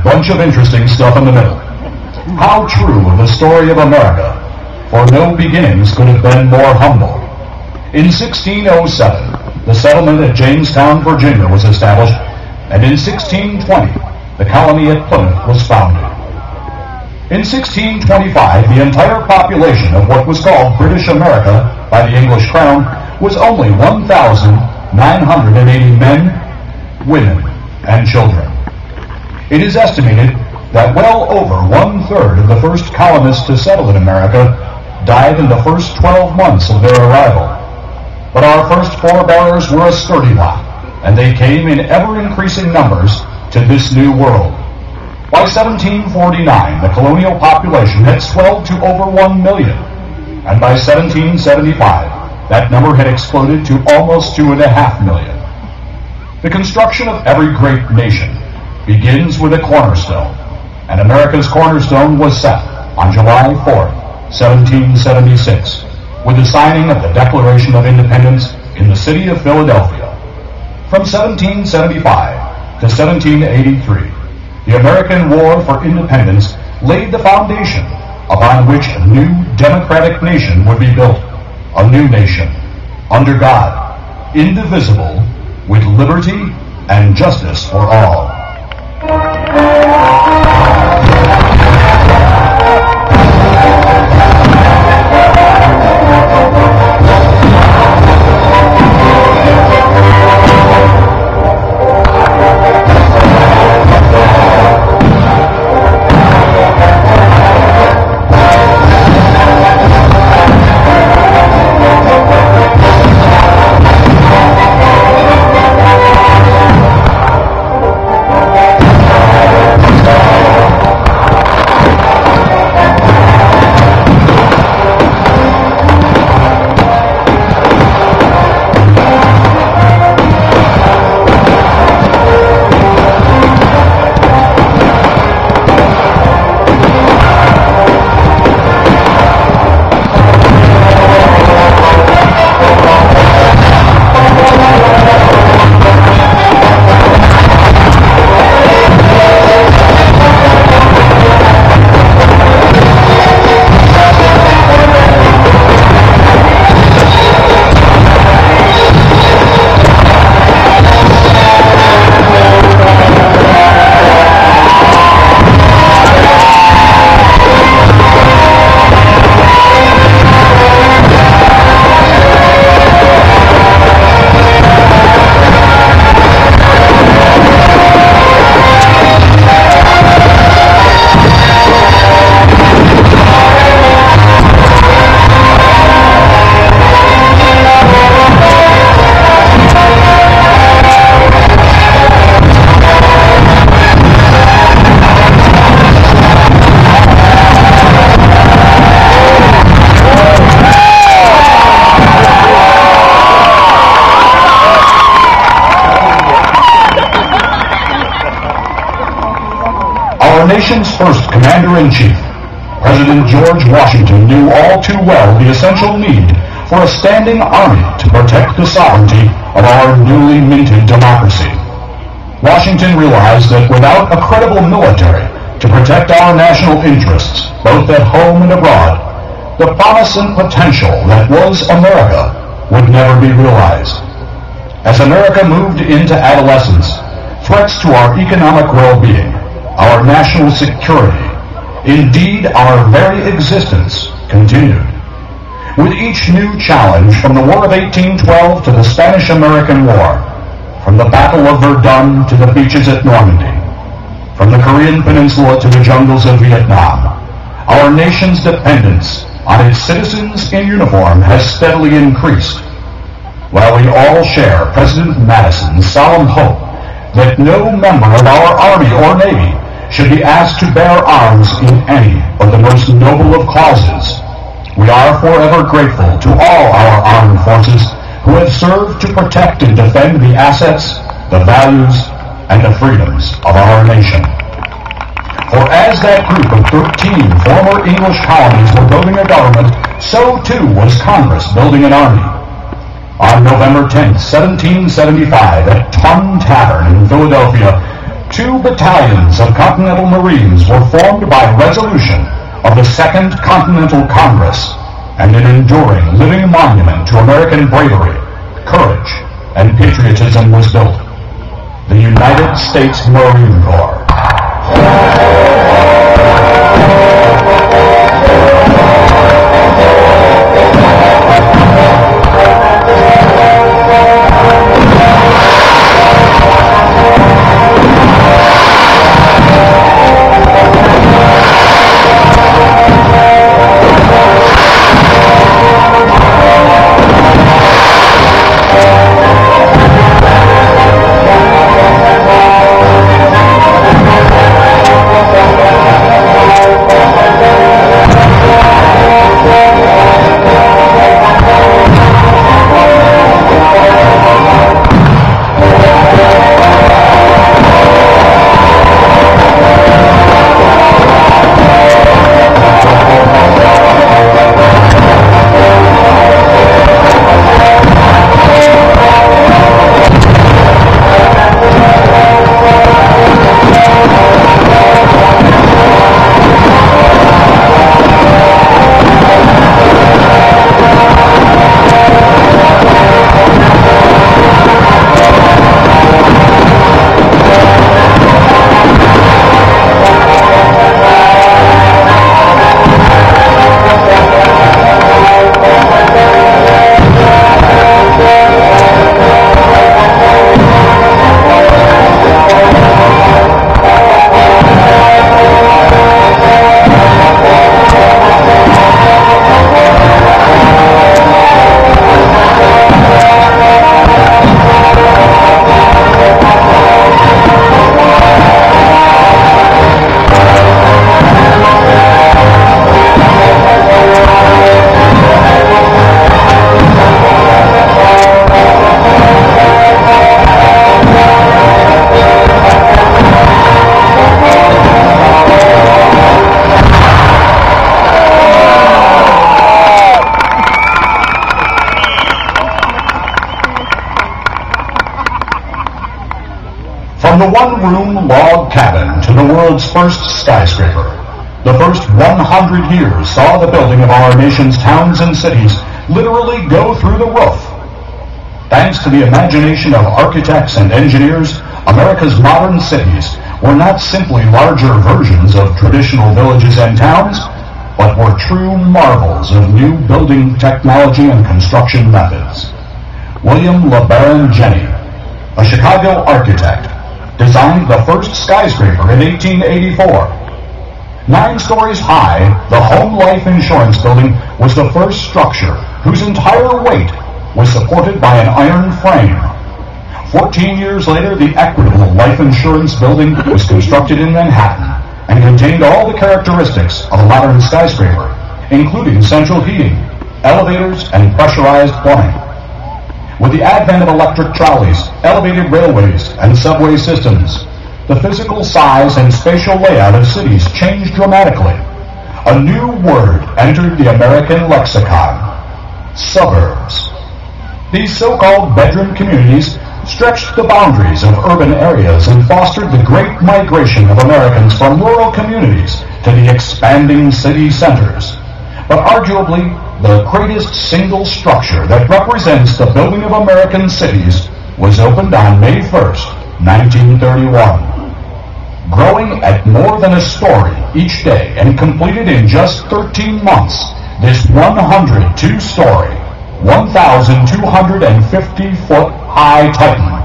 bunch of interesting stuff in the middle. How true of the story of America, for no beginnings could have been more humble. In 1607, the settlement at Jamestown, Virginia was established, and in 1620, the colony at Plymouth was founded. In 1625, the entire population of what was called British America by the English Crown was only 1,980 men, women, and children. It is estimated that well over one-third of the first colonists to settle in America died in the first 12 months of their arrival. But our first forebears were a sturdy lot, and they came in ever-increasing numbers to this new world. By 1749, the colonial population had swelled to over 1 million, and by 1775, that number had exploded to almost 2.5 million. The construction of every great nation begins with a cornerstone, and America's cornerstone was set on July 4th, 1776, with the signing of the Declaration of Independence in the city of Philadelphia. From 1775 to 1783, the American War for Independence laid the foundation upon which a new democratic nation would be built, a new nation, under God, indivisible, with liberty and justice for all. Our nation's first commander-in-chief, President George Washington, knew all too well the essential need for a standing army to protect the sovereignty of our newly minted democracy. Washington realized that without a credible military to protect our national interests, both at home and abroad, the promise and potential that was America would never be realized. As America moved into adolescence, threats to our economic well-being, our national security, indeed our very existence, continued. With each new challenge, from the War of 1812 to the Spanish-American War, from the Battle of Verdun to the beaches at Normandy, from the Korean Peninsula to the jungles of Vietnam, our nation's dependence on its citizens in uniform has steadily increased. While we all share President Madison's solemn hope that no member of our Army or Navy should be asked to bear arms in any but the most noble of causes, we are forever grateful to all our armed forces who have served to protect and defend the assets, the values, and the freedoms of our nation. For as that group of 13 former English colonies were building a government, so too was Congress building an army. On November 10, 1775, at Tun Tavern in Philadelphia, 2 battalions of Continental Marines were formed by resolution of the Second Continental Congress, and an enduring living monument to American bravery, courage, and patriotism was built. The United States Marine Corps. From the one-room log cabin to the world's first skyscraper, the first 100 years saw the building of our nation's towns and cities literally go through the roof. Thanks to the imagination of architects and engineers, America's modern cities were not simply larger versions of traditional villages and towns, but were true marvels of new building technology and construction methods. William LeBaron Jenney, a Chicago architect, designed the first skyscraper in 1884. 9 stories high, the Home Life Insurance Building was the first structure whose entire weight was supported by an iron frame. 14 years later, the Equitable Life Insurance Building was constructed in Manhattan and contained all the characteristics of a modern skyscraper, including central heating, elevators, and pressurized plumbing. With the advent of electric trolleys, elevated railways, and subway systems, the physical size and spatial layout of cities changed dramatically. A new word entered the American lexicon: suburbs. These so-called bedroom communities stretched the boundaries of urban areas and fostered the great migration of Americans from rural communities to the expanding city centers. But arguably, the greatest single structure that represents the building of American cities was opened on May 1st, 1931. Growing at more than a story each day and completed in just 13 months, this 102-story, 1,250-foot high Titan